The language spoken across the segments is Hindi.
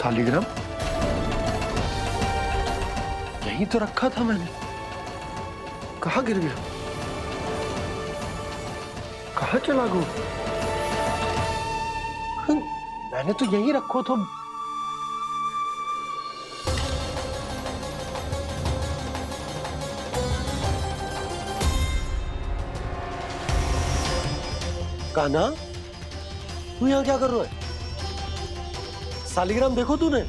सालिग्राम यहीं तो रखा था मैंने, कहाँ गिर गया, कहाँ चला गया? मैंने तो यहीं रखो तो। कान्हा, तू यहाँ क्या कर रहा है? सालिग्राम देखो तूने?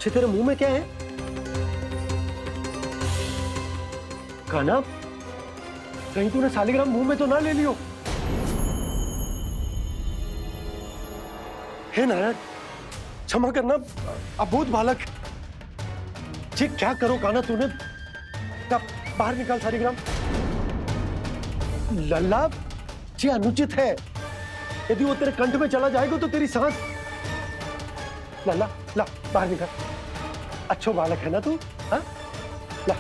तेरे मुंह में क्या है? कान्हा, कहीं तूने सालिग्राम मुंह में तो ना ले लियो? हे नारायण, क्षमा करना, अबोध बालक। जी क्या करो कान्हा तूने? क्या बाहर निकाल सालिग्राम। लल्ला, जी अनुचित है। यदि वो तेरे कंठ में चला जाएगा तो तेरी सांस। लल्ला, ला बाहर निकाल। अच्छो बालक है ना तू? हाँ? ला।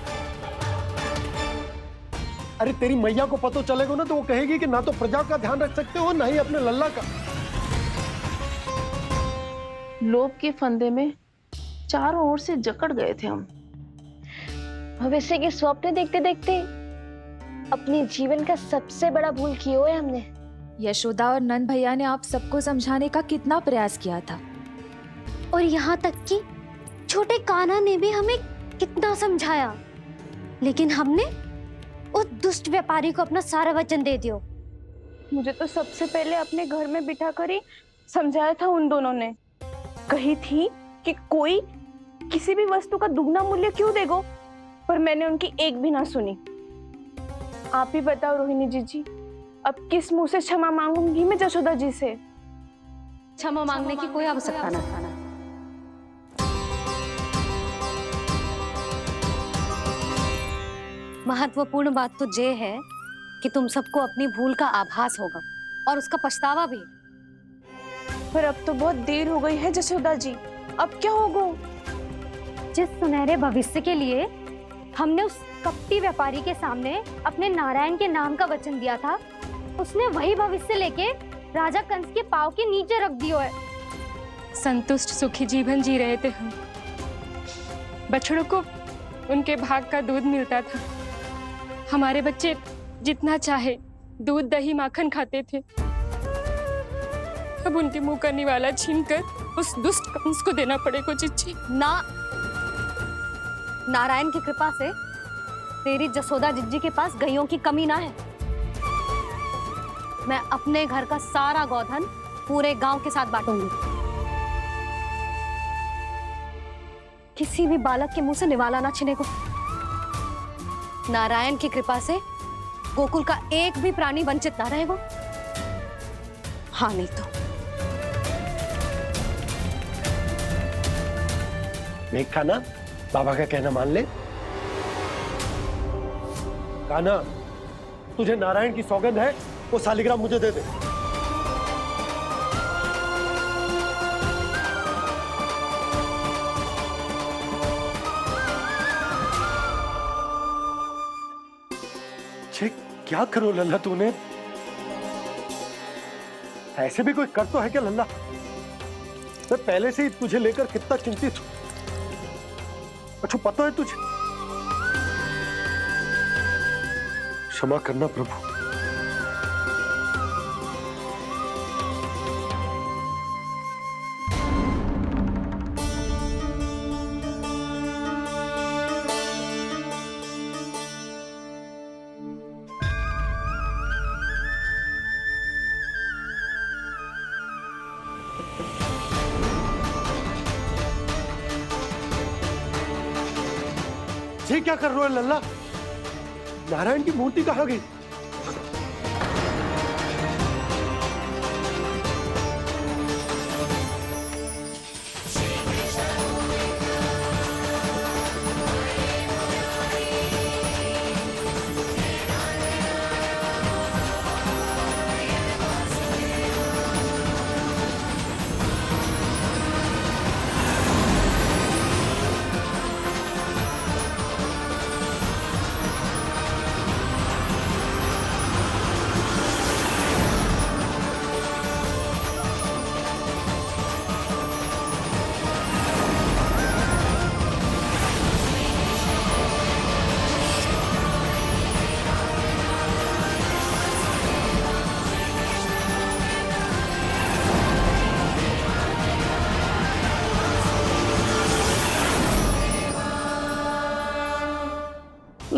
अरे तेरी मैया को पता चलेगा ना तो वो कहेगी कि ना तो प्रजा का ध्यान रख सकते हो ना ही अपने लल्ला का। लोभ के फंदे में चारों ओर से जकड़ गए थे हम। भविष्य के स्वप्न देखते देखते अपने जीवन का सबसे बड़ा भूल किया है हमने। यशोदा और नंद भैया ने आप सबको समझाने का कितना प्रयास किया था, और यहाँ तक कि छोटे कान्हा ने भी हमें कितना समझाया, लेकिन हमने उस दुष्ट व्यापारी को अपना सारा वचन दे दिया। मुझे तो सबसे पहले अपने घर में बिठा कर ही समझाया था उन दोनों ने। कही थी कि कोई किसी भी वस्तु का दुगना मूल्य क्यों देगो, पर मैंने उनकी एक भी ना सुनी। आप ही बताओ रोहिणी जी, अब किस मुंह से क्षमा मांगूंगी मैं जशोदा जी से? क्षमा मांगने की कोई आवश्यकता ना। महत्वपूर्ण बात तो ये है कि तुम सबको अपनी भूल का आभास होगा और उसका पछतावा भी। पर अब तो बहुत देर हो गई है जशोदा जी, अब क्या होगा? जिस सुनहरे भविष्य के लिए हमने उस कपटी व्यापारी के सामने अपने नारायण के नाम का वचन दिया था, उसने वही भविष्य लेके राजा कंस के पांव के नीचे रख दिया है। संतुष्ट सुखी जीवन जी रहे थे हम। बछड़ों को उनके भाग का दूध मिलता था। हमारे बच्चे जितना चाहे दूध दही माखन खाते थे। अब उनके मुंह का निवाला छीनकर उस दुष्ट कंस को देना पड़ेगा चिच्ची। ना, नारायण की कृपा से तेरी जसोदा जिज्जी के पास गायों की कमी ना है। मैं अपने घर का सारा गोधन पूरे गांव के साथ बांटूंगी। किसी भी बालक के मुंह से निवाला ना छिने को। नारायण की कृपा से गोकुल का एक भी प्राणी वंचित ना रहेगा। हाँ नहीं तो देख कान्हा, बाबा का कहना मान ले। कान्हा, तुझे नारायण की सौगंध है, वो सालिग्राम मुझे दे दे। क्या करो लल्ला तूने? ऐसे भी कोई कर तो है क्या लल्ला? मैं पहले से ही तुझे लेकर कितना चिंतित हूं। अच्छा पता है तुझे? क्षमा करना प्रभु। ये क्या कर रहे हो लल्ला? नारायण की मूर्ति कहाँ गई?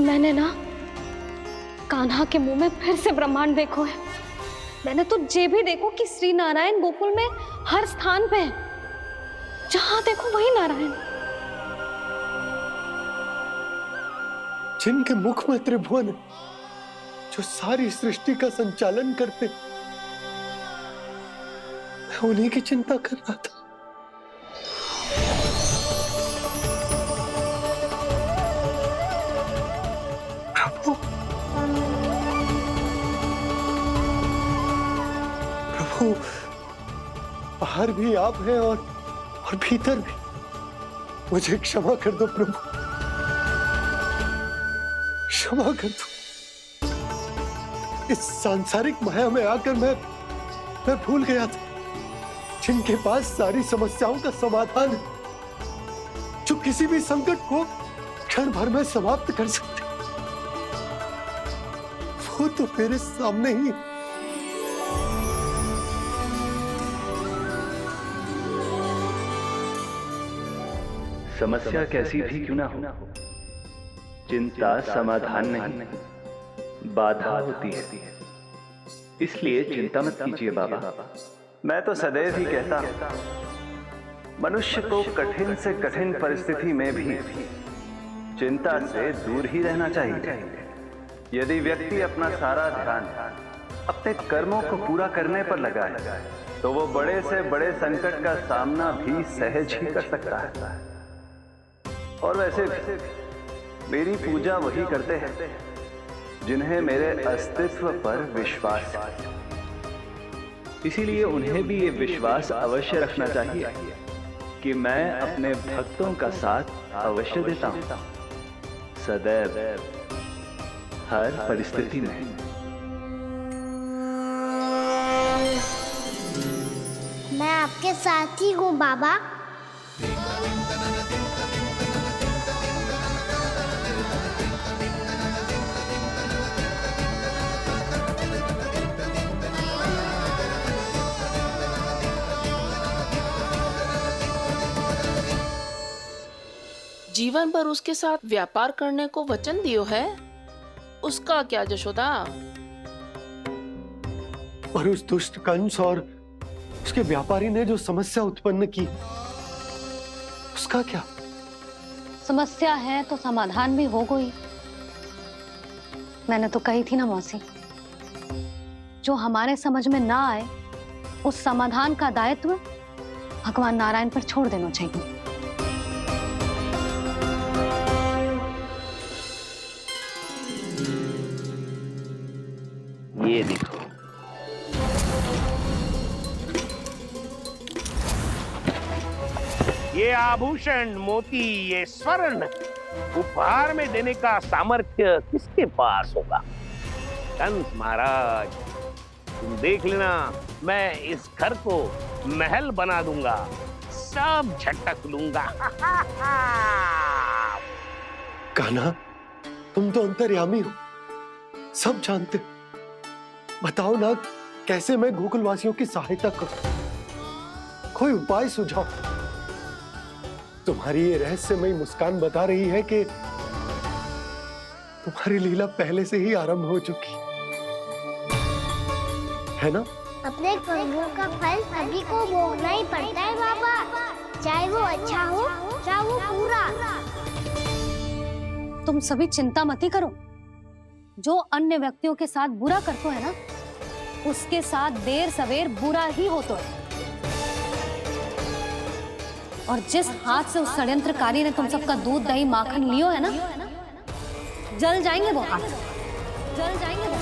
मैंने ना कान्हा के मुंह में फिर से ब्रह्मांड देखो है। मैंने तो जे भी देखो कि श्री नारायण गोकुल में हर स्थान पे है, जहां देखो वही नारायण। जिनके मुख में त्रिभुवन है, जो सारी सृष्टि का संचालन करते, मैं उन्हीं की चिंता कर रहा था। प्रभु, प्रभु, बाहर भी आप हैं और भीतर भी। मुझे क्षमा कर दो प्रभु, क्षमा कर दो। इस सांसारिक माया में आकर मैं भूल गया था जिनके पास सारी समस्याओं का समाधान है, जो किसी भी संकट को क्षण भर में समाप्त कर सकते, वो तो मेरे सामने ही। समस्या कैसी भी क्यों ना हो, चिंता समाधान नहीं, बाधा होती है। इसलिए चिंता मत कीजिए बाबा। मैं तो सदैव ही कहता हूं, मनुष्य को कठिन से कठिन परिस्थिति में भी चिंता से दूर ही रहना चाहिए। यदि व्यक्ति अपना सारा ध्यान अपने कर्मों को पूरा करने पर लगाए, तो वो बड़े से बड़े संकट का सामना भी सहज ही कर सकता है। और वैसे भी मेरी पूजा वही करते हैं जिन्हें मेरे अस्तित्व पर विश्वास है। इसीलिए उन्हें भी ये विश्वास अवश्य रखना चाहिए कि मैं अपने भक्तों का साथ अवश्य देता हूं, सदैव, हर परिस्थिति में। मैं आपके साथ ही हूँ बाबा। जीवन भर उसके साथ व्यापार करने को वचन दियो है, उसका क्या जशोदा? और उस दुष्ट कंस और उसके व्यापारी ने जो समस्या उत्पन्न की, उसका क्या? समस्या है तो समाधान भी हो गई। मैंने तो कही थी ना मौसी, जो हमारे समझ में ना आए उस समाधान का दायित्व भगवान नारायण पर छोड़ देना चाहिए। ये देखो, ये आभूषण, मोती, ये स्वर्ण उपहार में देने का सामर्थ्य किसके पास होगा? कंस महाराज, तुम देख लेना, मैं इस घर को महल बना दूंगा, सब झटक लूंगा। कान्हा, तुम तो अंतर्यामी हो, सब जानते हो। बताओ ना, कैसे मैं गोकुलवासियों की सहायता करूं? कोई उपाय सुझाओ। तुम्हारी ये रहस्यमयी मुस्कान बता रही है कि तुम्हारी लीला पहले से ही आरंभ हो चुकी है ना? अपने कर्मों का फल सभी को भोगना ही पड़ता है बाबा, चाहे वो अच्छा हो चाहे वो बुरा। तुम सभी चिंता मत ही करो। जो अन्य व्यक्तियों के साथ बुरा करते है ना, उसके साथ देर सवेर बुरा ही होता है। और जिस हाथ से उस षड्यंत्रकारी ने तुम सबका दूध दही माखन लियो है ना, जल जाएंगे वो हाथ, जल जाएंगे वो।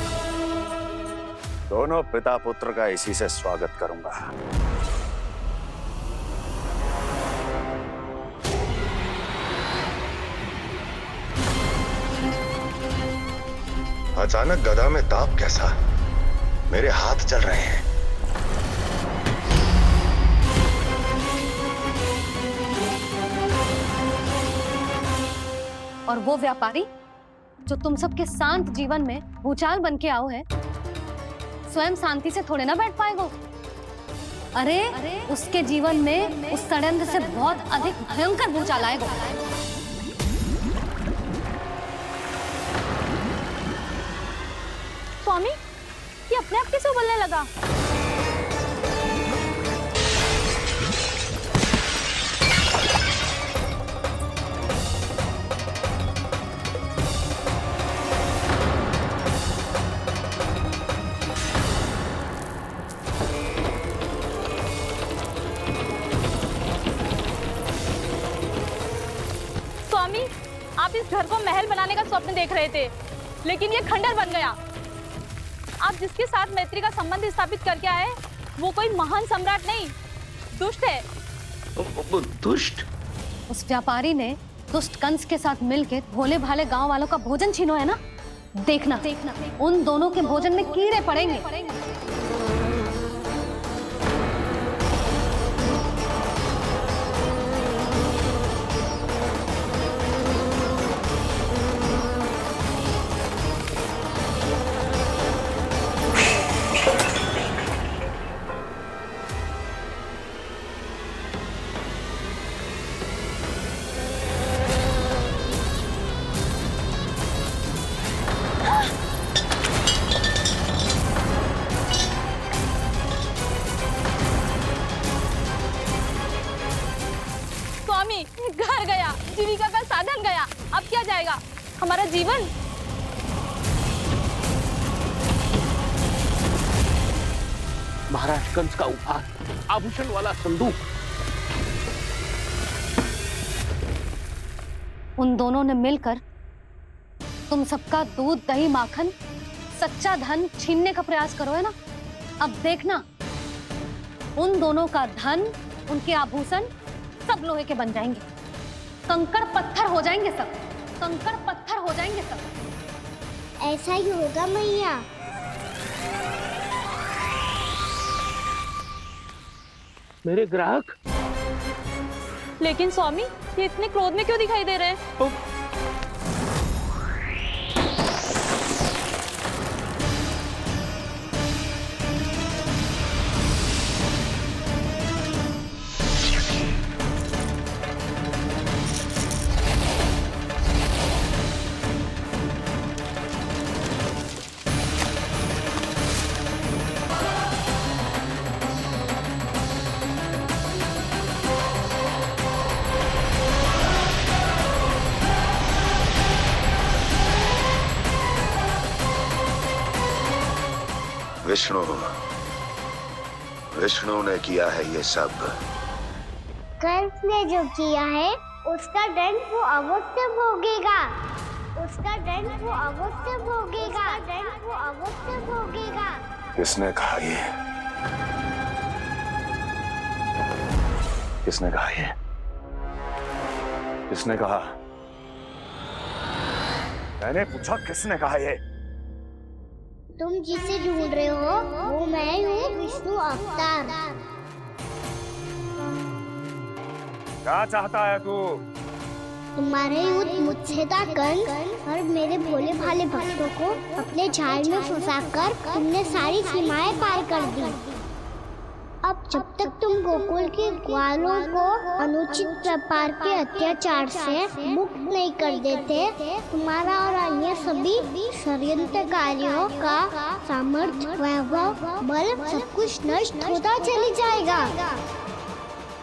दोनों पिता पुत्र का इसी से स्वागत करूंगा। अचानक गदा में ताप कैसा? मेरे हाथ चल रहे हैं। और वो व्यापारी जो तुम सबके शांत जीवन में भूचाल बन के आओ है, स्वयं शांति से थोड़े ना बैठ पाएगा। अरे उसके जीवन में उस षड्यंत्र से बहुत अधिक भयंकर भूचाल आएगा। स्वामी, ये अपने आप कैसे उबलने लगा? स्वामी, आप इस घर को महल बनाने का स्वप्न देख रहे थे, लेकिन ये खंडर बन गया। आप जिसके साथ मैत्री का संबंध स्थापित करके आए, वो कोई महान सम्राट नहीं, दुष्ट है। दुष्ट? उस व्यापारी ने दुष्ट कंस के साथ मिलकर भोले भाले गांव वालों का भोजन छीनो है ना। देखना उन दोनों के भोजन में कीड़े पड़ेंगे। स्वामी, घर गया, जीविका का साधन गया, अब क्या जाएगा हमारा जीवन? महाराज कंस का उपहार, आभूषण वाला संदूक। उन दोनों ने मिलकर तुम सबका दूध दही माखन सच्चा धन छीनने का प्रयास करो है ना। अब देखना उन दोनों का धन, उनके आभूषण सब लोहे के बन जाएंगे, कंकड़ पत्थर हो जाएंगे सब, कंकड़ पत्थर हो जाएंगे सब। ऐसा ही होगा मैया। मेरे ग्राहक? लेकिन स्वामी, ये इतने क्रोध में क्यों दिखाई दे रहे हैं? विष्णु ने किया है ये सब। कंस ने जो किया है उसका दंड वो अवश्य भोगेगा, उसका दंड वो अवश्य भोगेगा, दंड वो अवश्य भोगेगा। किसने कहा ये? किसने कहा ये? किसने कहा? मैंने पूछा किसने कहा ये? तुम जिसे ढूंढ रहे हो वो मैं हूँ, विष्णु अवतार। क्या चाहता है तू? तुम्हारे युद्ध मुझसे था कंस, और मेरे भोले भाले भक्तों को अपने जाल में फंसाकर तुमने सारी सीमाएं पार कर दी। अब जब तक तुम गोकुल के ग्वालों को अनुचित प्रकार के अत्याचार से मुक्त नहीं कर देते, तुम्हारा और अन्य सभी षड्यंत्रकारियों का सामर्थ्य, वैभव, बल सब कुछ नष्ट होता चली जाएगा,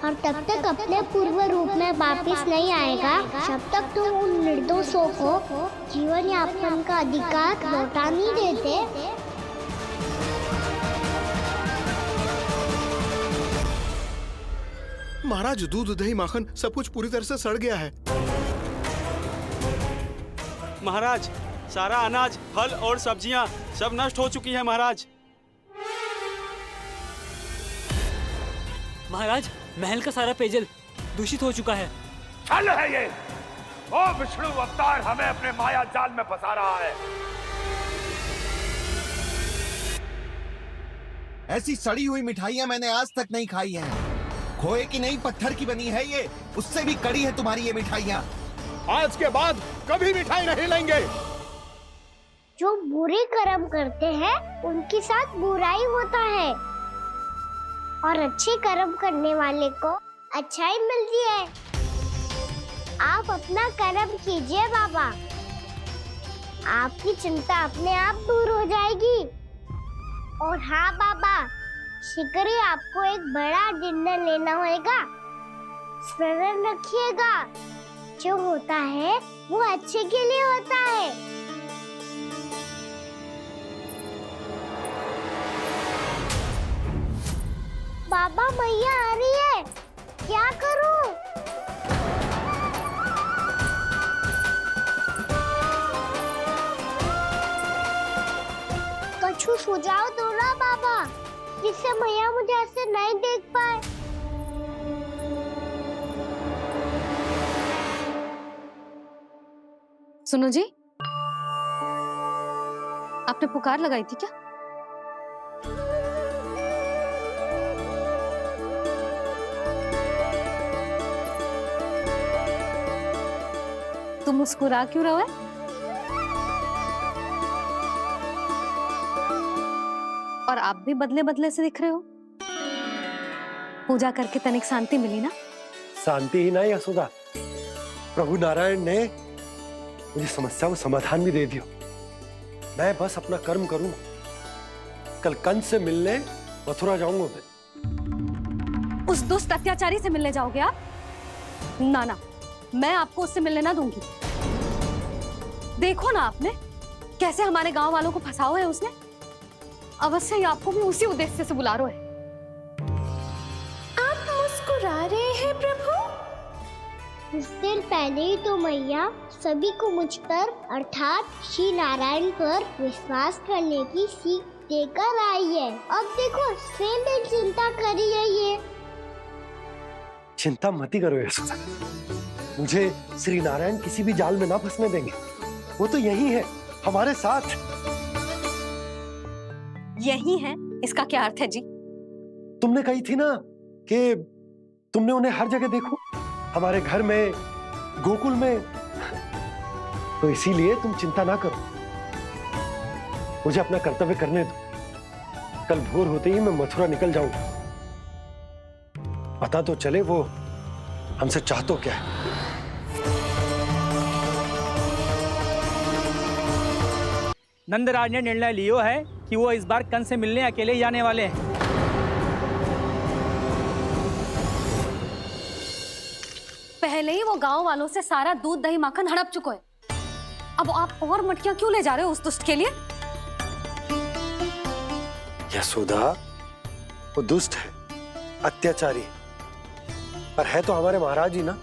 और तब तक अपने पूर्व रूप में वापस नहीं आएगा जब तक तुम उन निर्दोषों को जीवन यापन का अधिकार लौटा नहीं देते। महाराज, दूध दही माखन सब कुछ पूरी तरह से सड़ गया है। महाराज, सारा अनाज, फल और सब्जियां सब नष्ट हो चुकी हैं महाराज। महाराज, महल का सारा पेयजल दूषित हो चुका है। छल है ये। ओ विष्णु अवतार हमें अपने माया जाल में फंसा रहा है। ऐसी सड़ी हुई मिठाइयां मैंने आज तक नहीं खाई हैं। खोए की नहीं, पत्थर की बनी है ये, उससे भी कड़ी है तुम्हारी ये मिठाइयां। आज के बाद कभी मिठाई नहीं लेंगे। जो बुरे कर्म करते हैं उनके साथ बुराई होता है, और अच्छे कर्म करने वाले को अच्छाई मिलती है। आप अपना कर्म कीजिए बाबा। आपकी चिंता अपने आप दूर हो जाएगी। और हाँ बाबा, शीघ्र आपको एक बड़ा डिनर लेना होगा। स्मरण रखिएगा, जो होता है वो अच्छे के लिए होता है। बाबा मैया आ रही है, क्या करूं? कछु सुझाव दो ना बाबा, जिससे मैया मुझे ऐसे नहीं देख पाए। सुनो जी, आपने पुकार लगाई थी क्या? तुम मुस्कुरा क्यों रहे हो? और आप भी बदले बदले से दिख रहे हो। पूजा करके तनिक शांति मिली ना? शांति ही नहीं यशोदा, प्रभु नारायण ने मुझे समस्या को समाधान भी दे दिया। मैं बस अपना कर्म करूंगा। कल कंस से मिलने मथुरा जाऊंगा मैं। उस दुष्ट अत्याचारी से मिलने जाओगे आप? ना ना, मैं आपको उससे मिलने ना दूंगी। देखो ना आपने कैसे हमारे गांव वालों को फंसाओ है उसने। अवश्य ही आपको भी उसी उद्देश्य से बुला रहा है। आप मुस्कुरा रहे हैं प्रभु? कुछ देर पहले ही तो मैया सभी को मुझ पर अर्थात श्री नारायण पर विश्वास करने की सीख देकर आई है। अब देखो स्वयं भी चिंता कर रही है ये। चिंता मत ही करो यशोदा, मुझे श्री नारायण किसी भी जाल में ना फंसने देंगे। वो तो यही है हमारे साथ। यही है, इसका क्या अर्थ है जी? तुमने कही थी ना कि तुमने उन्हें हर जगह देखो, हमारे घर में, गोकुल में। तो इसीलिए तुम चिंता ना करो, मुझे अपना कर्तव्य करने दो। कल भोर होते ही मैं मथुरा निकल जाऊंगा। पता तो चले वो हमसे चाहतो क्या है। नंदराज ने निर्णय लियो है कि वो इस बार कंस से मिलने अकेले जाने वाले हैं। पहले ही वो गांव वालों से सारा दूध दही माखन हड़प चुका है। अब आप और मटकियां क्यों ले जा रहे हो उस दुष्ट के लिए? यशोदा, वो दुष्ट है, अत्याचारी, पर है तो हमारे महाराज ही ना।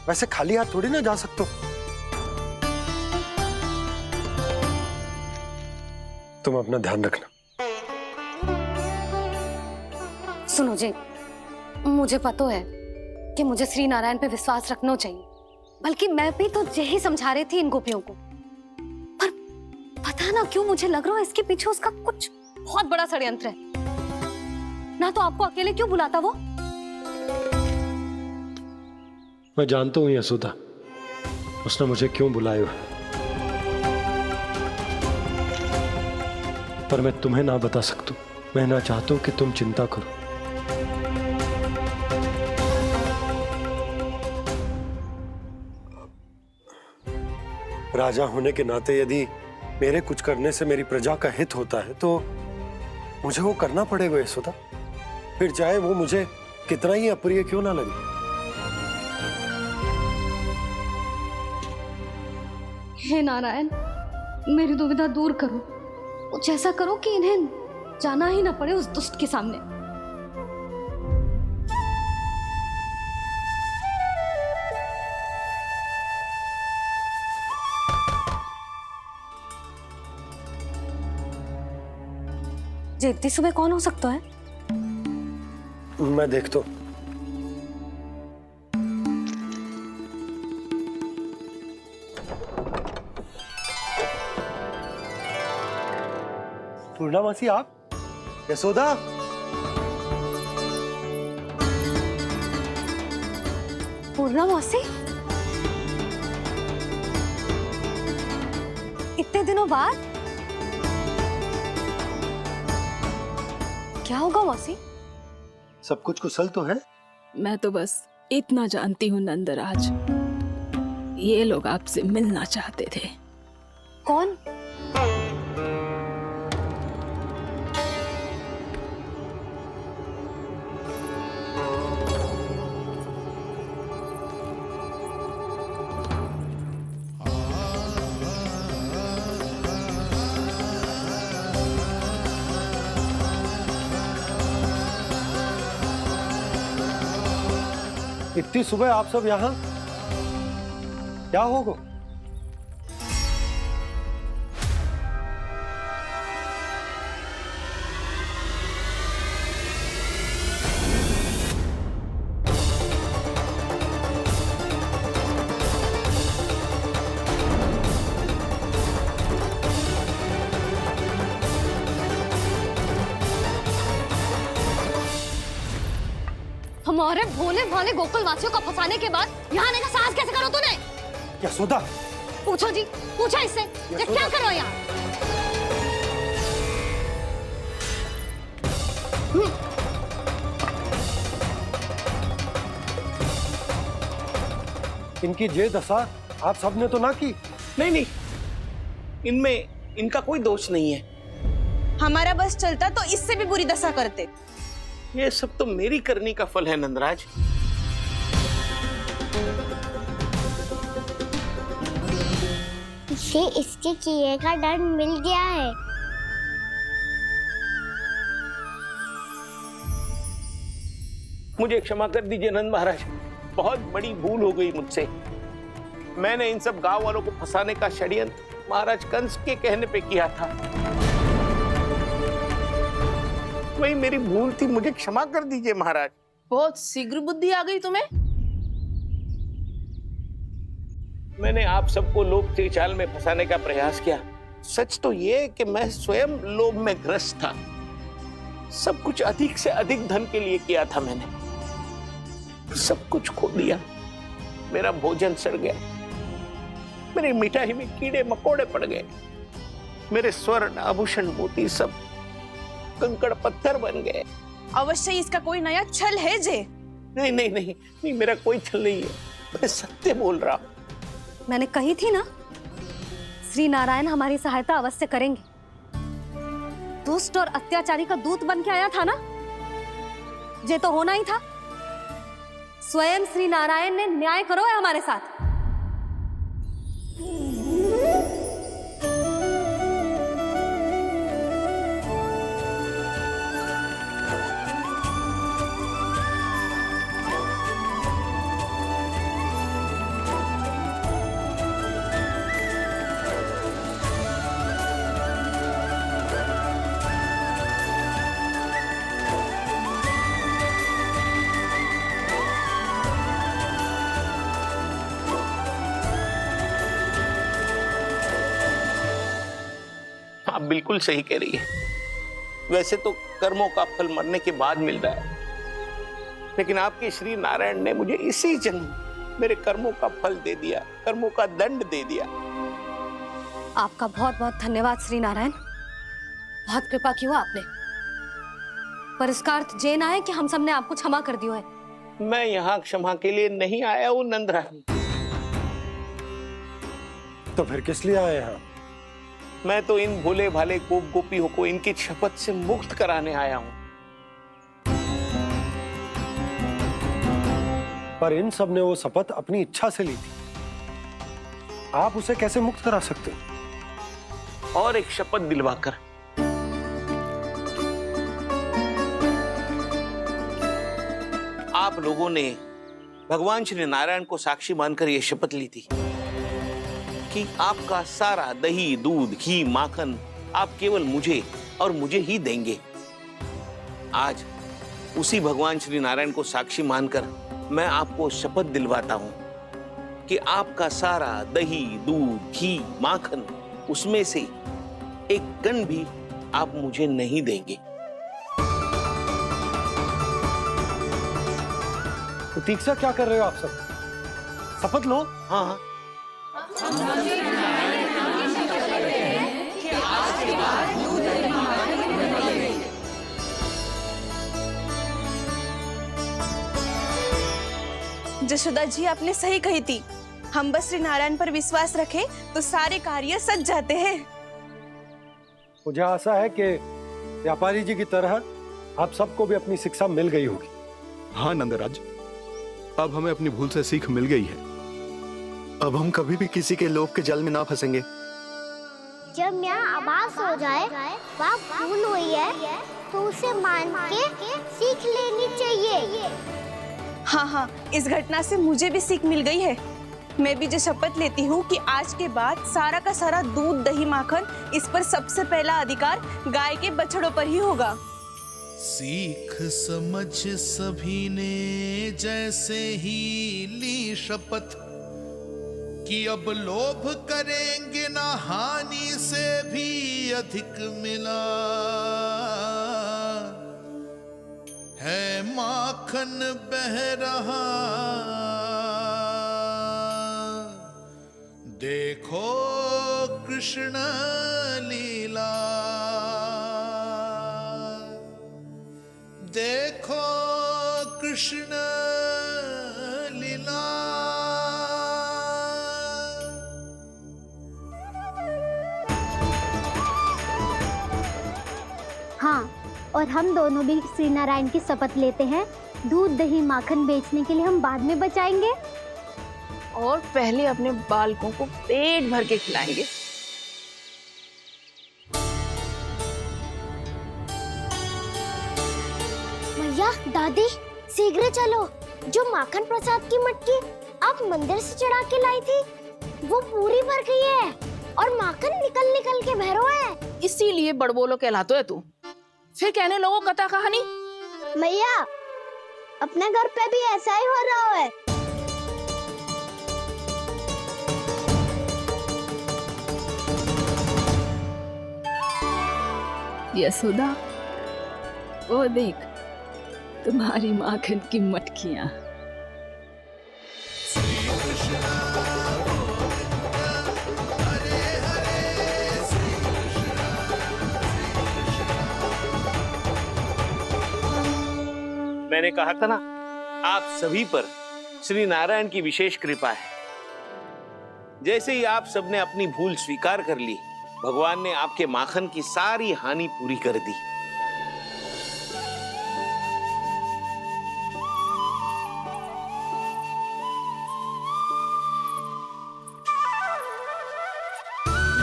वैसे खाली हाथ थोड़ी ना जा सकते हो। तुम अपना ध्यान रखना। सुनो जी, मुझे पता है कि मुझे श्री नारायण पे विश्वास रखना चाहिए, बल्कि मैं भी तो यही समझा रही थी इन गोपियों को। पर पता ना क्यों मुझे लग रहा है इसके पीछे उसका कुछ बहुत बड़ा षड्यंत्र है। ना तो आपको अकेले क्यों बुलाता वो? मैं जानता हूं यशोदा, उसने मुझे क्यों बुलाया है, पर मैं तुम्हें ना बता सकता। मैं ना चाहता हूं कि तुम चिंता करो। राजा होने के नाते यदि मेरे कुछ करने से मेरी प्रजा का हित होता है तो मुझे वो करना पड़ेगा यशोदा, फिर चाहे वो मुझे कितना ही अप्रिय क्यों ना लगे। हे नारायण, मेरी दुविधा दूर करो। कुछ ऐसा करो कि इन्हें जाना ही ना पड़े उस दुष्ट के सामने। जी इतनी सुबह कौन हो सकता है? मैं देखता हूं। पूर्णामासी, आप? यशोदा, पूर्णामासी, इतने दिनों बाद? क्या होगा मौसी? सब कुछ कुशल तो है? मैं तो बस इतना जानती हूँ नंदराज, ये लोग आपसे मिलना चाहते थे। कौन? इतनी सुबह आप सब यहाँ क्या होगा? हमारे भोले भाले गोकुल वासियों को फंसाने के बाद यहाँ आने का साहस कैसे करो तूने? यशोदा, पूछो जी, पूछो इससे ये क्या करो यहाँ? इनकी ये दशा आप सबने तो ना की? नहीं नहीं, इनमें इनका कोई दोष नहीं है। हमारा बस चलता तो इससे भी बुरी दशा करते। ये सब तो मेरी करनी का फल है नंदराज। इसे इसके किए का दंड मिल गया है। मुझे क्षमा कर दीजिए नंद महाराज, बहुत बड़ी भूल हो गई मुझसे। मैंने इन सब गांव वालों को फंसाने का षड्यंत्र महाराज कंस के कहने पे किया था। वही मेरी भूल थी, मुझे क्षमा कर दीजिए महाराज। बहुत शीघ्र बुद्धि आ गई तुम्हें। मैंने आप सबको लोभ के चाल में फंसाने का प्रयास किया। सच तो ये कि मैं स्वयं लोभ में ग्रस्त था। सब कुछ अधिक से अधिक धन के लिए किया था मैंने। सब कुछ खो दिया। मेरा भोजन सड़ गया, मेरी मिठाई में कीड़े मकोड़े पड़ गए, मेरे स्वर्ण आभूषण मोती सब कंकड़ पत्थर बन गए। अवश्य इसका कोई नया छल है जे। नहीं नहीं नहीं नहीं, मेरा कोई छल नहीं है, मैं सत्य बोल रहा हूं। मैंने कही थी ना, श्री नारायण हमारी सहायता अवश्य करेंगे। दुष्ट और अत्याचारी का दूत बन के आया था ना, ये तो होना ही था। स्वयं श्री नारायण ने न्याय करो है हमारे साथ। आप बिल्कुल सही कह रही है। वैसे तो कर्मों का फल मरने के बाद मिल रहा है, लेकिन आपके श्री नारायण ने मुझे इसी जन्म मेरे कर्मों का फल दे दिया, कर्मों का दंड दे दिया। आपका बहुत बहुत धन्यवाद श्री नारायण, बहुत कृपा की हो आपने। पर इसका अर्थ ये ना है कि हम सबने आपको क्षमा कर दियो है। मैं यहाँ क्षमा के लिए नहीं आया हूँ नंदरानी। तो फिर किस लिए आए हैं? मैं तो इन भोले भाले गोप गोपियों को इनकी शपथ से मुक्त कराने आया हूं। पर इन सब ने वो शपथ अपनी इच्छा से ली थी, आप उसे कैसे मुक्त करा सकते? और एक शपथ दिलवाकर। आप लोगों ने भगवान श्री नारायण को साक्षी मानकर यह शपथ ली थी कि आपका सारा दही, दूध, घी, माखन आप केवल मुझे और मुझे ही देंगे। आज उसी भगवान श्री नारायण को साक्षी मानकर मैं आपको शपथ दिलवाता हूं कि आपका सारा दही, दूध, घी, माखन उसमें से एक कण भी आप मुझे नहीं देंगे। प्रतीक्षा क्या कर रहे हो आप सब? शपथ लो। हाँ जशोदा जी, आपने सही कही थी। हम बस श्री नारायण पर विश्वास रखें तो सारे कार्य सज जाते हैं। मुझे आशा है कि व्यापारी जी की तरह आप सबको भी अपनी शिक्षा मिल गई होगी। हाँ नंदराज, अब हमें अपनी भूल से सीख मिल गई है। अब हम कभी भी किसी के लोभ के जाल में ना फंसेंगे। जब यहाँ आवाज हो जाए वहाँ भूल हुई है तो उसे मान के सीख लेनी चाहिए। हाँ हाँ, इस घटना से मुझे भी सीख मिल गई है। मैं भी जो शपथ लेती हूँ कि आज के बाद सारा का सारा दूध दही माखन इस पर सबसे पहला अधिकार गाय के बछड़ों पर ही होगा। सीख समझ सभी ने जैसे ही ली शपथ कि अब लोभ करेंगे ना हानि से भी अधिक मिला है माखन बह रहा देखो कृष्ण लीला देखो कृष्ण लीला। हाँ, और हम दोनों भी श्री नारायण की शपथ लेते हैं, दूध दही माखन बेचने के लिए हम बाद में बचाएंगे और पहले अपने बालकों को पेट भर के खिलाएंगे। भैया दादी शीघ्र चलो, जो माखन प्रसाद की मटकी आप मंदिर से चढ़ा के लाई थी वो पूरी भर गई है और माखन निकल निकल के बह रहा है। इसीलिए बड़बोलो कहलाते है तू। फिर कहने लोगों कथा कहानी। भैया अपने घर पे भी ऐसा ही हो रहा है। यशोदा, वो देख तुम्हारी माखन की मटकियां। मैंने कहा था ना, आप सभी पर श्री नारायण की विशेष कृपा है। जैसे ही आप सबने अपनी भूल स्वीकार कर ली, भगवान ने आपके माखन की सारी हानि पूरी कर दी।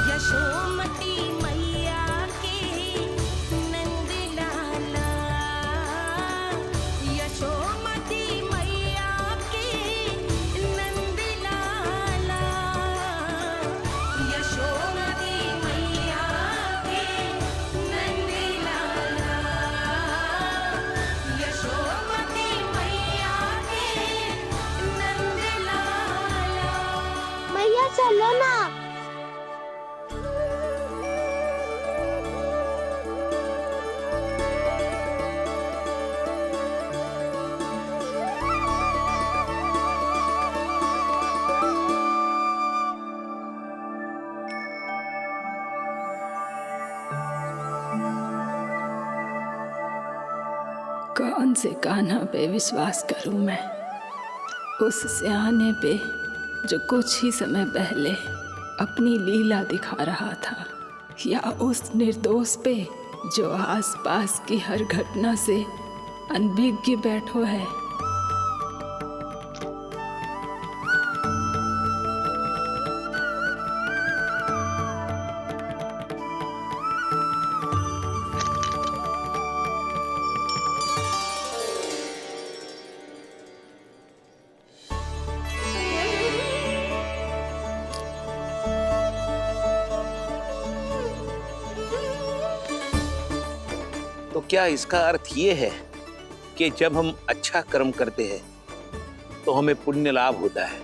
यशोमती मैया के नंद लाला, यशोमती मैया के नंद लाला, यशोमती मैया के नंद लाला, यशोमती मैया के नंद लाला। मैया चलो ना। कौन से कान्हा पे विश्वास करूं मैं, उस सियाने पे जो कुछ ही समय पहले अपनी लीला दिखा रहा था, या उस निर्दोष पे जो आसपास की हर घटना से अनभिज्ञ बैठो है। तो क्या इसका अर्थ ये है कि जब हम अच्छा कर्म करते हैं तो हमें पुण्य लाभ होता है,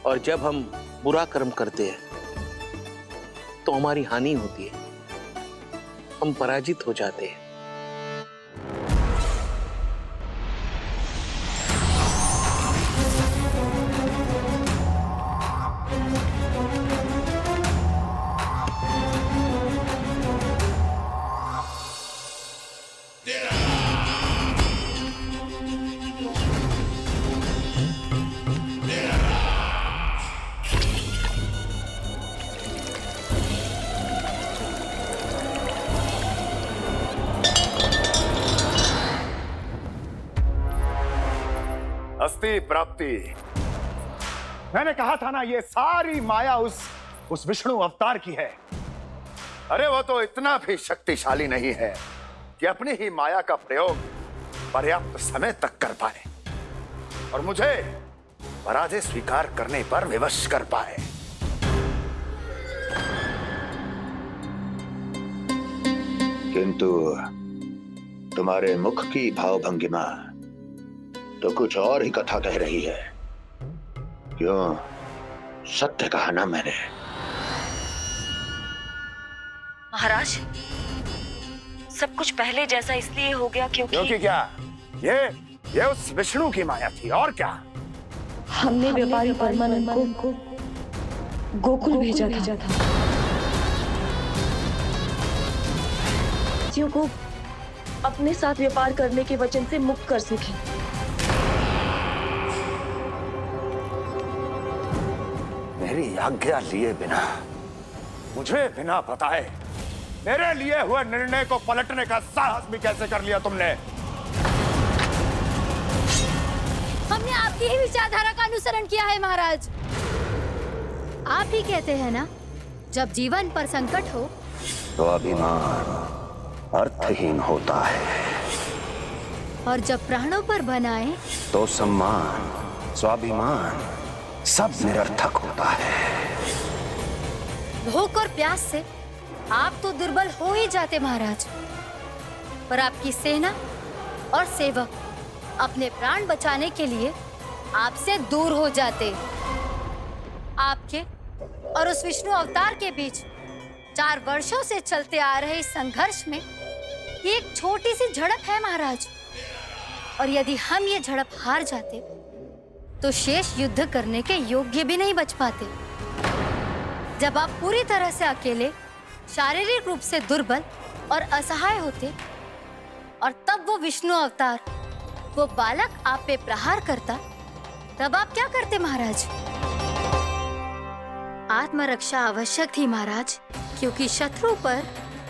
और जब हम बुरा कर्म करते हैं तो हमारी हानि होती है, हम पराजित हो जाते हैं। तेरा प्राप्ति प्राप्ति। मैंने कहा था ना, ये सारी माया उस विष्णु अवतार की है। अरे वो तो इतना भी शक्तिशाली नहीं है कि अपनी ही माया का प्रयोग पर्याप्त समय तक कर पाए और मुझे पराजय स्वीकार करने पर विवश कर पाए। किंतु तुम्हारे मुख की भावभंगिमा तो कुछ और ही कथा कह रही है। क्यों? सत्य कहा ना मैंने। महाराज, सब कुछ पहले जैसा इसलिए हो गया क्योंकि क्या? ये उस विष्णु की माया थी और क्या? हमने व्यापारी परमानंद को गोकुल भेजा था। बच्चियों को अपने साथ व्यापार करने के वचन से मुक्त कर सके। मेरी आज्ञा लिए बिना, मुझे बिना बताए मेरे लिए हुए निर्णय को पलटने का साहस भी कैसे कर लिया तुमने? हमने आपकी ही विचारधारा का अनुसरण किया है महाराज। आप ही कहते हैं ना, जब जीवन पर संकट हो तो अभिमान अर्थहीन होता है और जब प्राणों पर बनाए तो सम्मान स्वाभिमान सब निरर्थक होता है। भूख और प्यास से आप तो दुर्बल हो ही जाते महाराज, पर आपकी सेना और सेवक अपने प्राण बचाने के लिए आपसे दूर हो जाते। आपके और उस विष्णु अवतार के बीच 4 वर्षों से चलते आ रहे इस संघर्ष में एक छोटी सी झड़प है महाराज, और यदि हम ये झड़प हार जाते तो शेष युद्ध करने के योग्य भी नहीं बच पाते। जब आप पूरी तरह से अकेले, शारीरिक रूप से दुर्बल और असहाय होते, और तब वो विष्णु अवतार, वो बालक आप पे प्रहार करता, तब आप क्या करते महाराज? आत्मरक्षा आवश्यक थी महाराज, क्योंकि शत्रु पर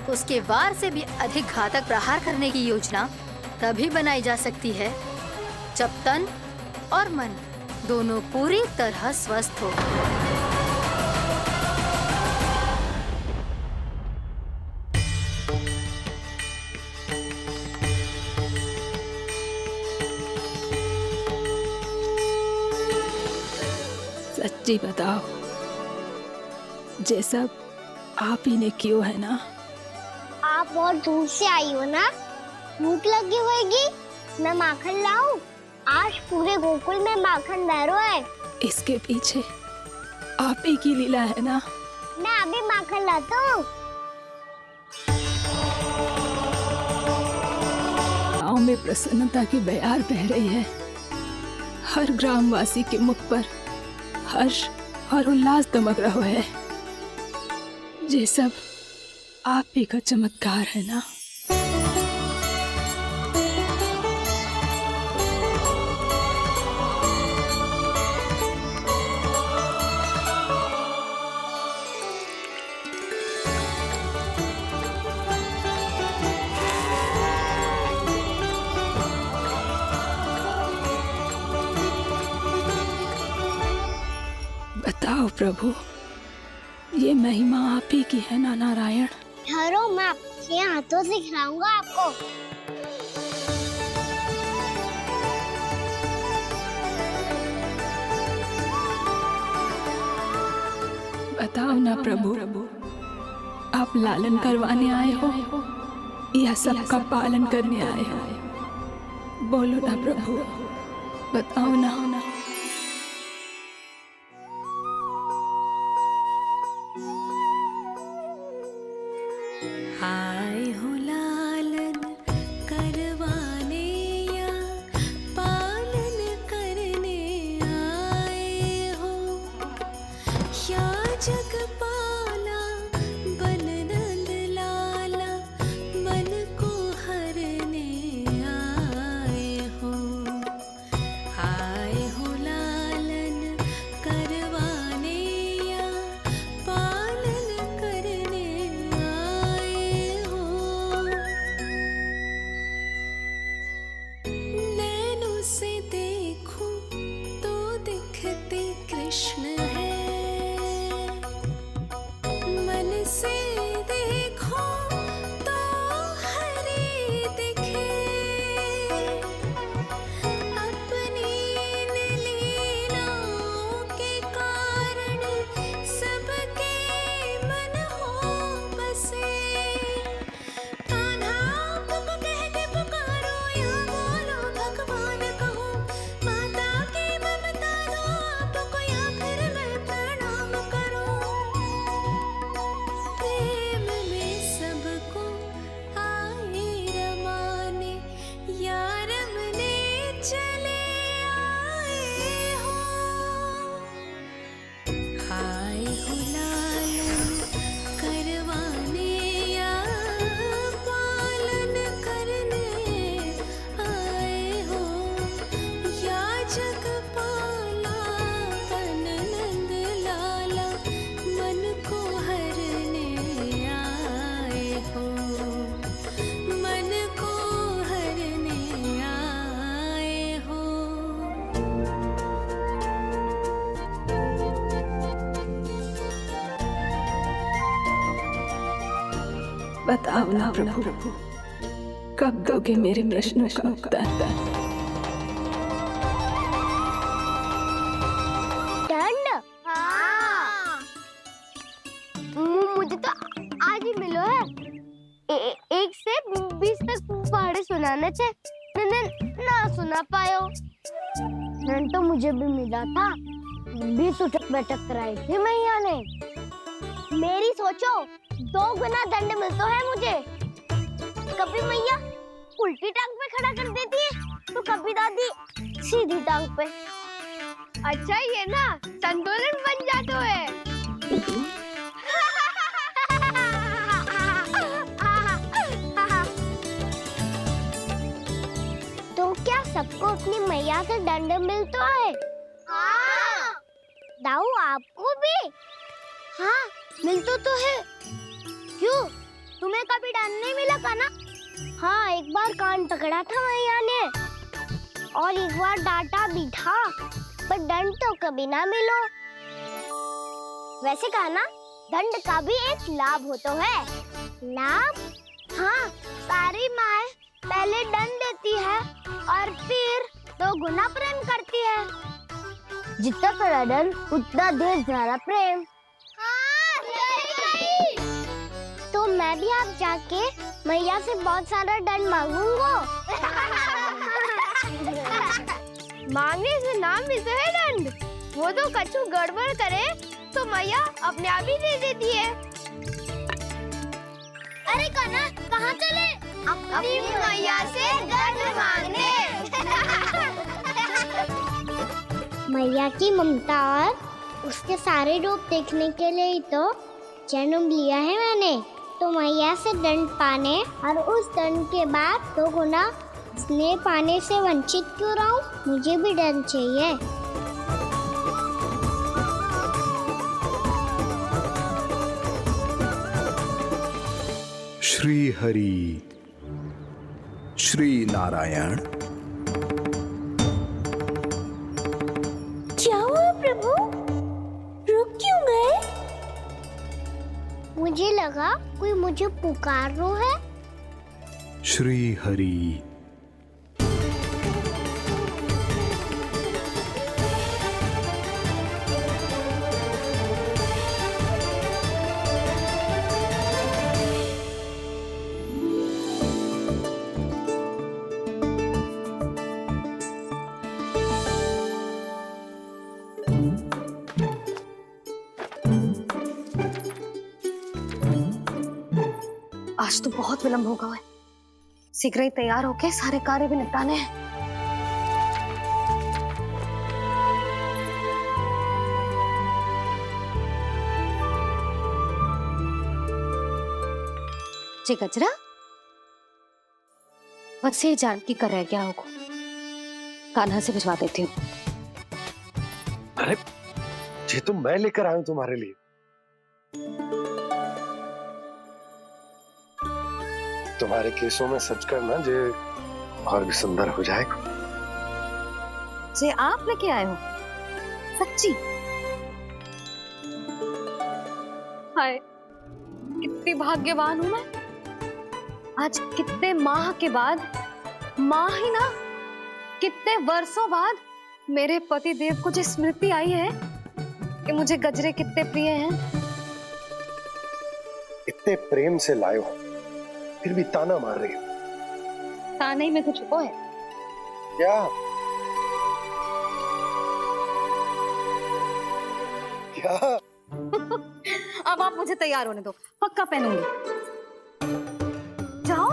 उसके वार से भी अधिक घातक प्रहार करने की योजना तभी बनाई जा सकती है जब तन और मन दोनों पूरी तरह स्वस्थ हो। सच्ची बताओ, जैसा आप ही ने किया है ना? आप बहुत दूर से आई हो ना, भूख लगी होगी। मैं माखन लाऊं? आज पूरे गोकुल में माखन बह रहा है। इसके पीछे आप ही की लीला है ना? मैं अभी माखन लाता हूँ। गाँव में प्रसन्नता की बयार बह रही है। हर ग्रामवासी के मुख पर हर्ष और उल्लास दमक रहा है। ये सब आप ही का चमत्कार है ना? बताओ प्रभु, ये महिमा आप ही की है ना नारायण? ठहरो, मैं आपके हाथों से खिलाऊंगा आपको। बताओ ना प्रभु, आप लालन करवाने आए हो या सबका पालन करने आए हो? बोलो ना प्रभु, बताओ ना। आए हो लालन करवाने या पालन करने आए हो, या जगपाला बन नंद लाला मन को हरने आए हो। आए हो लालन करवाने या पालन करने आए हो। नैनों से देखूं कृष्ण है। मन से देखो तो हरि दिखे, अपनी लीलाओं के कारण सबके मन हो बसे। कान्हा पुक कह के पुकारो या बोलो भगवान कहो, माता की ममता दो आपको या फिर मैं प्रणाम करूं। प्रेम में सबको आए रमाने, या रमने चले आए हो। आए हो लालन करवाने या पालन करने आए हो, या जगपाला बन नंद लाला मन को हरने आए हो, मन को हरने आए हो। बताओ ना प्रभु, कब दोगे मेरे प्रश्नों का उत्तर? दंड? हाँ। मुझे तो आज ही मिलो है। 1 से 20 तक पहाड़े सुनाने थे, ना सुना पायो। दंड तो मुझे भी मिला था, 20 उठक बैठक कराई थी मैया ने। मेरी सोचो, 2 गुना दंड मिलता है मुझे। कभी मैया उल्टी टांग पे खड़ा कर देती है, तो कभी दादी सीधी टांग पे। अच्छा ये ना संतुलन बन जाता है। तो क्या सबको अपनी मैया से दंड मिलता है? हाँ। दाऊ आपको भी? हाँ मिलता तो है। क्यों, तुम्हें कभी दंड नहीं मिला का ना? हाँ, एक बार कान पकड़ा था मैया ने और एक बार डांटा भी था, पर दंड तो कभी ना मिलो। वैसे कहा ना, दंड का भी एक लाभ होता है। लाभ? हाँ, सारी माँ पहले दंड देती है और फिर 2 गुना प्रेम करती है। जितना बड़ा दंड उतना देर ज्यादा प्रेम। तो मैं भी आप जाके मैया से बहुत सारा दंड मांगूंगा। मांगने से नाम मिलता है दंड। वो तो कछु गड़बड़ करे तो मैया अपने आप ही दे देती है। अरे कान्हा, कहाँ चले? अपनी मैया से दंड मांगने। मैया की ममता और उसके सारे रूप देखने के लिए ही तो जन्म लिया है मैंने। तो मैया से दंड पाने और उस दंड के बाद 2 गुना स्नेह पाने से वंचित क्यों रहूं? मुझे भी दंड चाहिए। श्री हरि, श्री नारायण। क्या हुआ प्रभु? रुक क्यों गए? मुझे लगा कोई मुझे पुकार रहा है। श्री हरि। आज तो बहुत विलंब होगा है। शीघ्र ही तैयार होके सारे कार्य भी निपटाने हैं। जी गजरा, बस ये जानकी कर रह गया होगा, कान्हा से भिजवा देती हूँ। अरे ये तो मैं लेकर आया हूं तुम्हारे लिए। तुम्हारे केसों में सच करना जे और भी सुंदर हो जाएगा। जे आप लेके आए हो? सच्ची? हाय, कितनी भाग्यवान हूं मैं। आज कितने माह के बाद, माह ही ना, कितने वर्षों बाद मेरे पति देव को जो स्मृति आई है कि मुझे गजरे कितने प्रिय हैं। इतने प्रेम से लाए हो, फिर भी ताना मार रही हो। ताने में कुछ छुपो है क्या? क्या? अब आप मुझे तैयार होने दो, पक्का पहनूंगी। जाओ।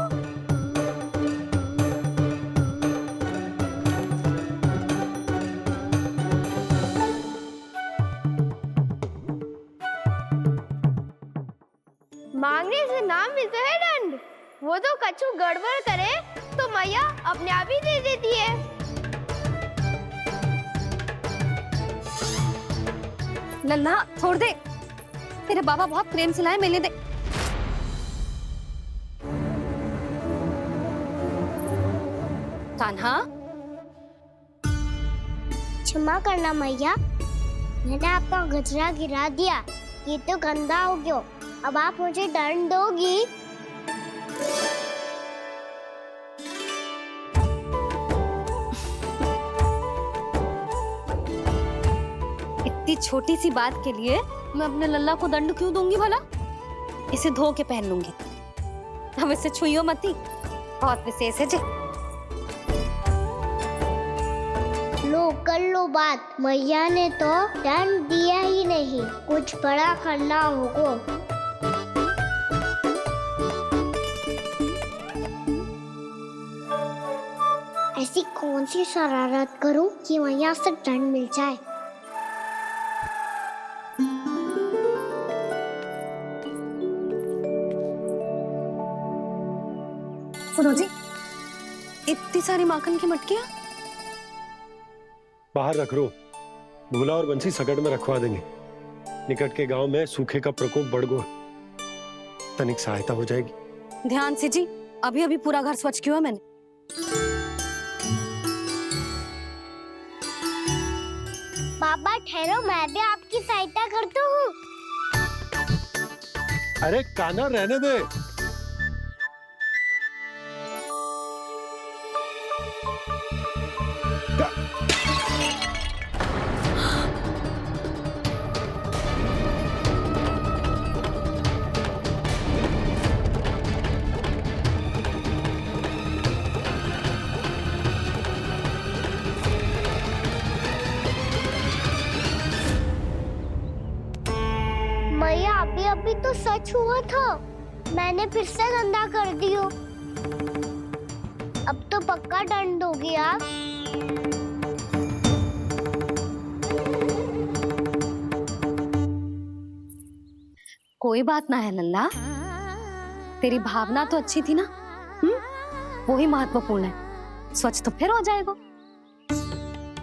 मांगने से नाम मिलता है दंड। वो तो कछु गड़बड़ करे तो मैया अपने आप ही दे देती है। लल्ला छोड़ दे, तेरे बाबा बहुत प्रेम से लाए, मिलने दे। कान्हा, क्षमा करना मैया, मैंने आपका गजरा गिरा दिया। ये तो गंदा हो गया। अब आप मुझे दंड दोगी? इतनी छोटी सी बात के लिए मैं अपने लल्ला को दंड क्यों दूंगी भला? इसे धो के पहन लूंगी। अब इसे छुइयो मती, बहुत विशेष है जी। लो कर लो बात, मैया ने तो दंड दिया ही नहीं, कुछ बड़ा करना होगा। ऐसी कौन सी शरारत करूं कि मैया से दंड मिल जाए? सुनो जी, इतनी सारी माखन की मटकियां बाहर रख रो, भूला और बंसी सकट में रखवा देंगे। निकट के गांव में सूखे का प्रकोप बढ़ गया, तनिक सहायता हो जाएगी। ध्यान से जी, अभी अभी पूरा घर स्वच्छ किया मैंने। पापा ठहरो, मैं भी आपकी सहायता करता हूँ। अरे कान्हा रहने दे। मैया अभी अभी तो सच हुआ था, मैंने फिर से गंदा कर दियो। अब तो पक्का दंड दोगी आप। कोई बात ना है लल्ला, तेरी भावना तो अच्छी थी ना, वो ही महत्वपूर्ण है। स्वच्छ तो फिर हो जाएगा।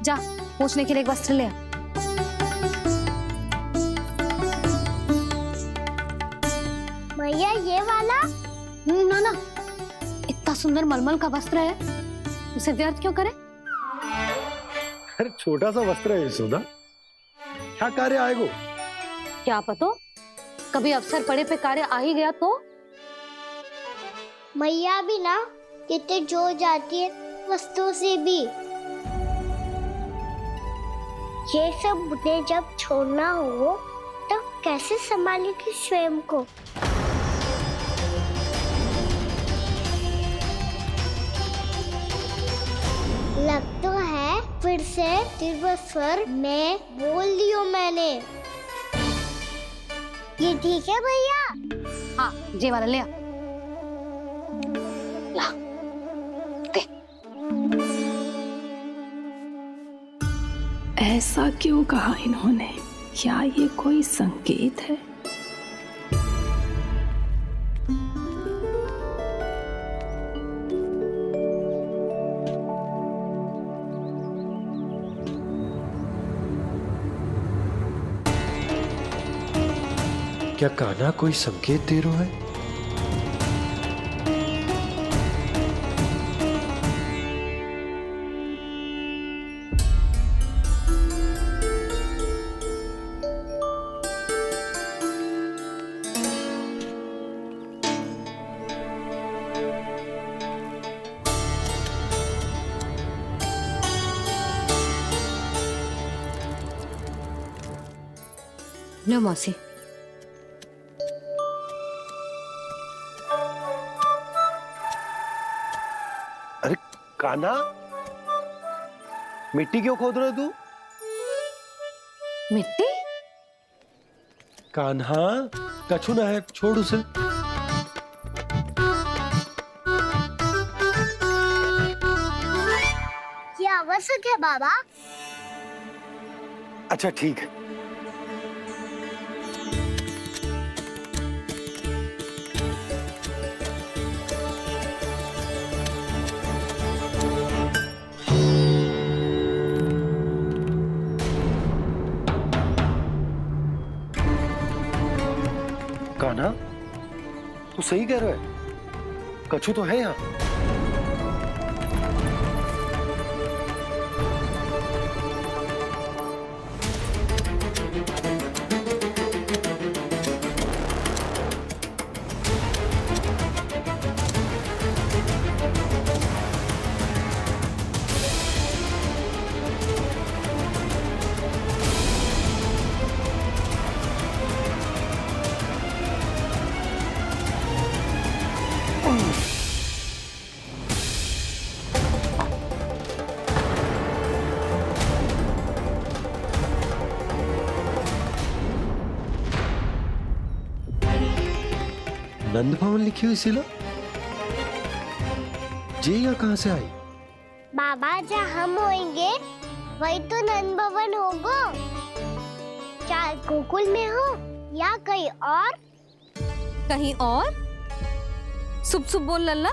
जा, पोंछने के लिए एक वस्त्र ले आ। मैया ये वाला? ना ना, इतना सुंदर मलमल का वस्त्र है, उसे व्यर्थ क्यों करे? अरे छोटा सा वस्त्र है यशोदा, क्या कार्य आएगा? क्या पता, कभी अवसर पड़े पे कार्य आ ही गया तो? मैया भी ना कितने जो जाती है वस्तुओं से भी। ये सब मुझे जब छोड़ना हो तो कैसे संभालेगी स्वयं को? लग तो है फिर से तीव्र स्वर में बोल दियो मैंने। ये ठीक है भैया? हाँ, ये वाला ले आ। ला, दे। ऐसा क्यों कहा इन्होंने? क्या ये कोई संकेत है? क्या कान्हा कोई संकेत दे रहा है? लो मौसी। अरे कान्हा, मिट्टी क्यों खोद रहे तू? मिट्टी? कान्हा, कछु ना है, छोड़ उसे। ये आवश्यक है बाबा। अच्छा ठीक है। कान्हा, तू सही कह रहा है, कछु तो है यहाँ। नंद भवन लिखी हुई सिला जी या कहां से आई? बाबा जहाँ हम होंगे वही तो नंद भवन होगा। चाहे गोकुल में हो या कहीं और। कहीं और? सुब सुब बोल लल्ला।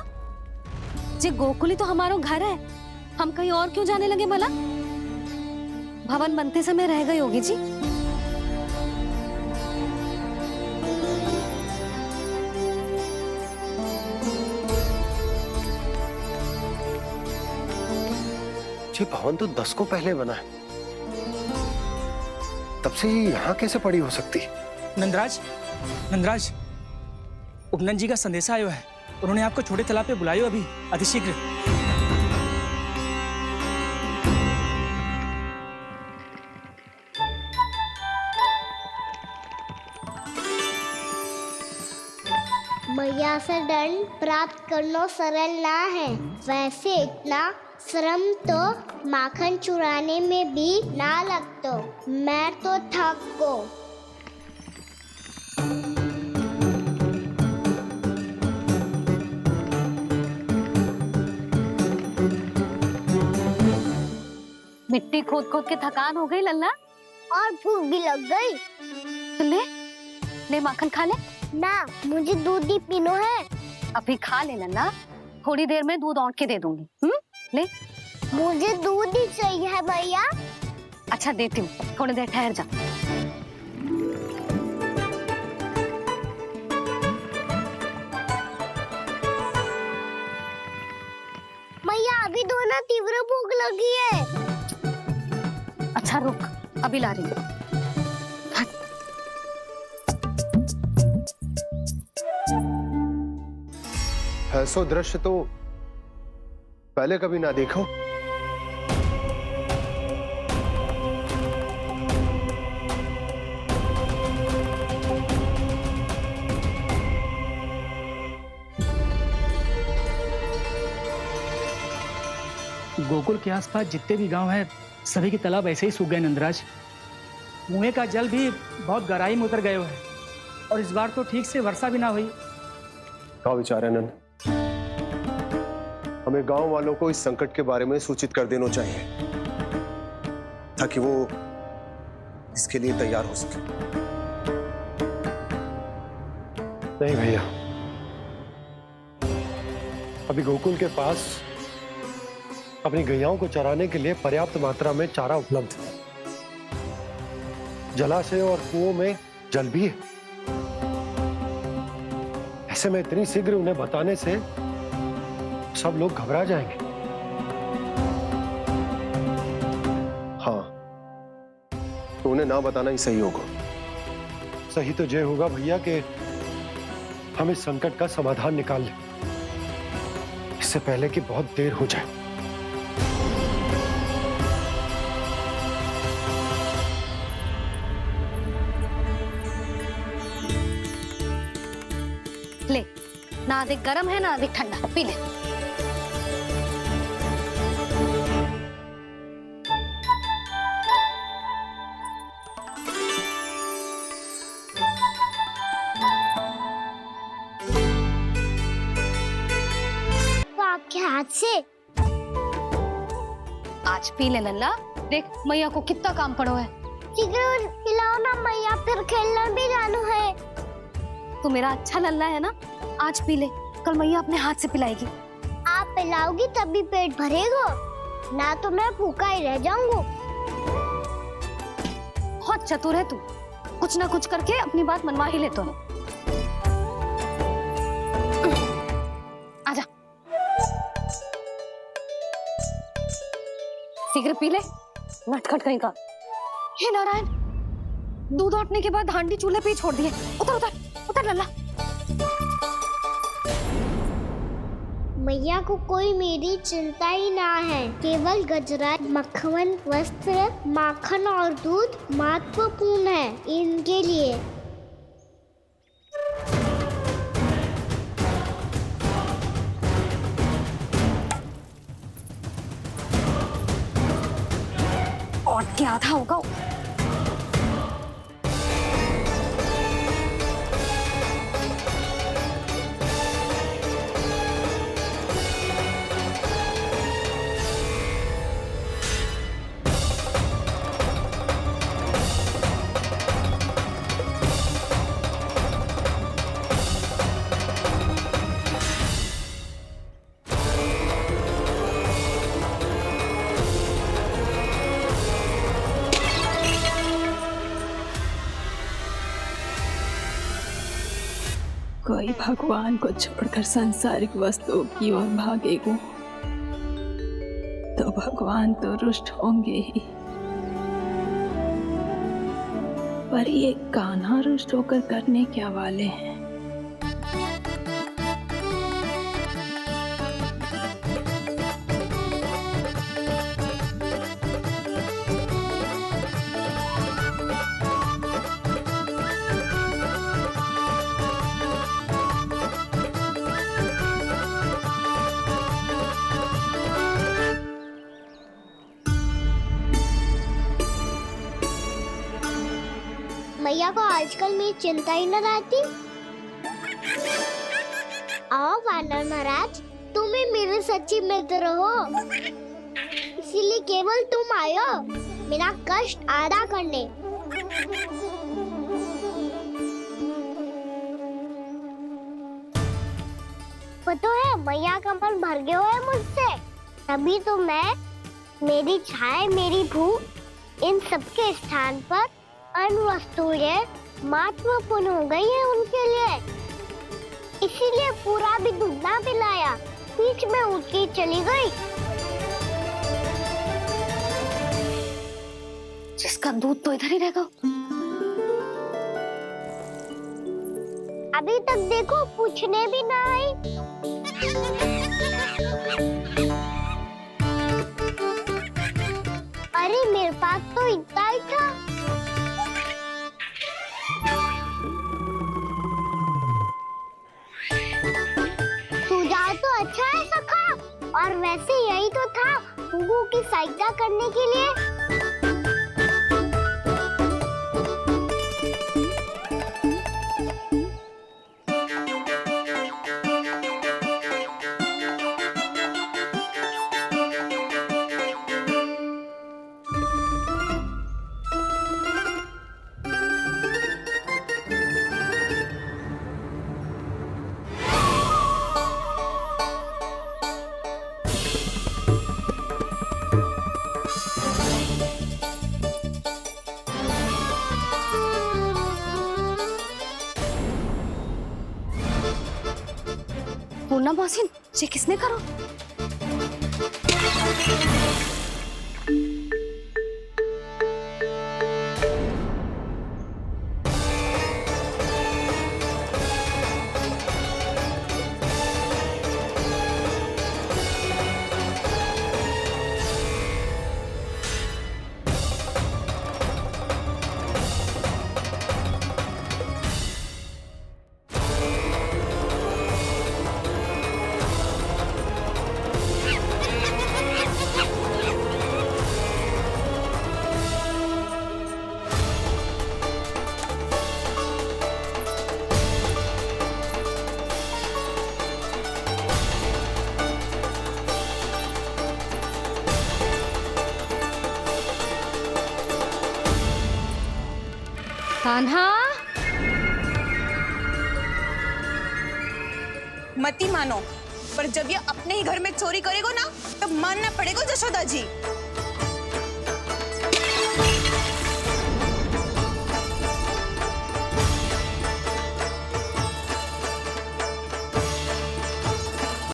जे गोकुली तो हमारो घर है, हम कहीं और क्यों जाने लगे भला? भवन बनते समय रह गई होगी जी। ये भवन तो 10 को पहले बना है, तब से ही यहाँ कैसे पड़ी हो सकती? नंदराज, नंदराज, उपनंद जी का संदेशा आयो है। उन्होंने आपको छोटे तालाब पे बुलायो अभी, अतिशीघ्र। मैया से दंड प्राप्त करना सरल ना है। वैसे इतना श्रम तो माखन चुराने में भी ना लगतो। मैं तो थक गो। मिट्टी खोद खोद के थकान हो गई लल्ला, और भूख भी लग गई। तो ले ले माखन खा ले। ना, मुझे दूध ही पीनो है। अभी खा ले लल्ला, थोड़ी देर में दूध औंट के दे दूंगी। ले। मुझे दूध ही चाहिए है भैया। अच्छा देती हूँ, थोड़ी देर ठहर जा। मैया अभी दो ना, तीव्र भूख लगी है। अच्छा रुक, अभी ला रही हूँ। ऐसा दृश्य तो पहले कभी ना देखो। गोकुल के आसपास जितने भी गांव हैं, सभी के तालाब ऐसे ही सूख गए नंदराज। कुएं का जल भी बहुत गहराई में उतर गए है, और इस बार तो ठीक से वर्षा भी ना हुई। क्या विचार है नंद? हमें गांव वालों को इस संकट के बारे में सूचित कर देना चाहिए, ताकि वो इसके लिए तैयार हो सके। नहीं भैया, अभी गोकुल के पास अपनी गैयाओं को चराने के लिए पर्याप्त मात्रा में चारा उपलब्ध है। जलाशय और कुओं में जल भी है। ऐसे में इतनी शीघ्र उन्हें बताने से सब लोग घबरा जाएंगे। हाँ, तो उन्हें ना बताना ही सही होगा। सही तो ये होगा भैया कि हम इस संकट का समाधान निकाल लें, इससे पहले कि बहुत देर हो जाए। ले, ना अधिक गर्म है ना अधिक ठंडा, पी ले। तो आपके हाथ से आज पी ले लल्ला, देख मैया को कितना काम पड़ो है। शीघ्र खिलाओ ना मैया, फिर खेलना भी जाना है। तू मेरा अच्छा लल्ला है ना, आज पी ले, कल मैया अपने हाथ से पिलाएगी। आप पिलाओगी तभी पेट भरेगा, ना तो मैं भूखा ही रह जाऊंगा। बहुत चतुर है तू, कुछ ना कुछ करके अपनी बात मनवा ही लेता है। आजा, शीघ्र पी ले, नटखट कहीं का। हे नारायण, दूध औटने के बाद हांडी चूल्हे पे ही छोड़ दिए। उतर उतर उतर लल्ला। मैया को कोई मेरी चिंता ही ना है, केवल गजरा, मक्खन, वस्त्र, माखन और दूध महत्वपूर्ण है इनके लिए। और क्या था होगा। कोई भगवान को छोड़कर सांसारिक वस्तुओं की ओर भागेगा तो भगवान तो रुष्ट होंगे ही, पर ये कान्हा रुष्ट होकर करने क्या वाले हैं। मैया को आजकल मेरी चिंता ही न रहती। आओ वानर महाराज, तुम ही मेरे सच्ची मित्र हो, इसीलिए केवल तुम आयो मेरा कष्ट आधा करने। पता है मैया का मन भर गया है मुझसे, तभी तो मैं, मेरी छाया, मेरी भूख, इन सबके स्थान पर अन्य वस्तुएं महत्वपूर्ण हो गई है उनके लिए, इसीलिए पूरा भी दूध ना पिलाया, बीच में उठ के चली गई। जिसका दूध तो इधर ही रहेगा। अभी तक देखो पूछने भी ना आई। अरे मेरे पास तो इतना ही था। सुझाव तो अच्छा है सखा, और वैसे यही तो था गुगु की सहायता करने के लिए। पूर्णा मौसी, ये किसने करो? कान्हा, मत ही मानो, पर जब ये अपने ही घर में चोरी करेगो ना, तब मानना पड़ेगा जशोदा जी।